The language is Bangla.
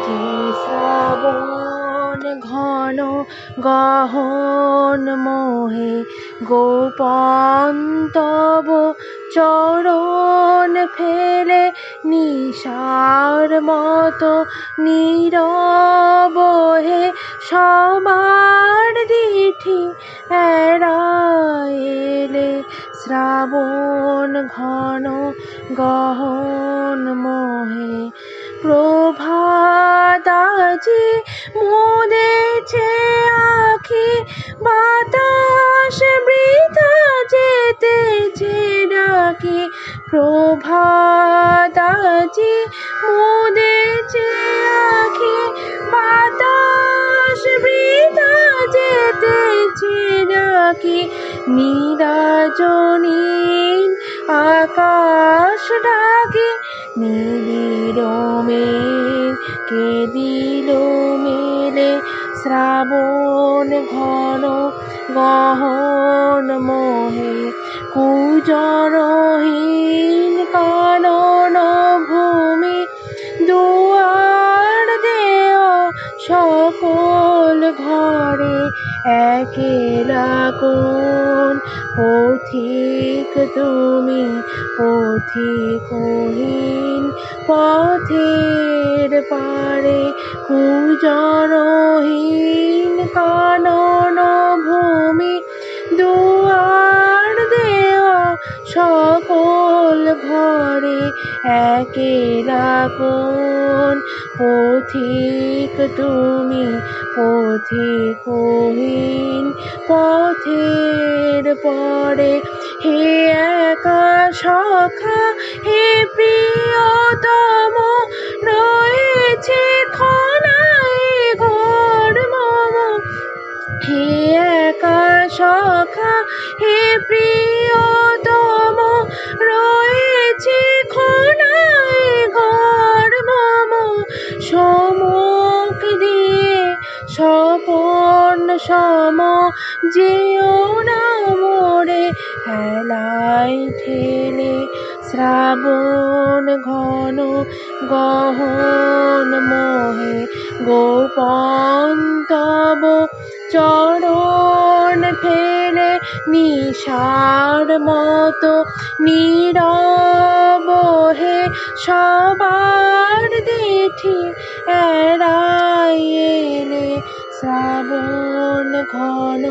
যে শ্রাবণ ঘন গহন মোহে গোপন তব চরণ ফেলে নিশার মতো নীরব হে সবার দিঠি এড়াইলে শ্রাবণ ঘন গহন মোহে প্রভাত আজি মুদেছে আখি বাতাস বৃথা যেতেছে ডাকি প্রভাত আজি মুদেছে আখি বাতাস বৃথা যেতেছে ডাকি নীরাজনীন আকাশ ডাকি নিবিড় কে দিল মেলে শ্রাবণ ঘন গহন মোহে কুজনহীন কানন ভূমি দুয়ার দেও সকল ঘরে একেলা কোন পথিক তুমি পথিকহীন পথের পারে কুজনহীন কানন ভূমি দুয়ার দেও সকল ঘরে একেলা কোন পথিক তুমি পথিকহীন পথের পরে হে একা সখা হে প্রিয়তম রয়েছে খনায় ঘর মম হে একা সখা হে প্রিয়তম রয়েছে খনায় ঘর মম সমুখ দিয়ে স্বপন সম যেও না মোরে হেলাই ঠেলে শ্রাবণ ঘন গহন মোহে গোপন তব চরণ ফেলে নিশার মতো নীরব হে সবার দিঠি এড়াইলে শ্রাবণ ঘন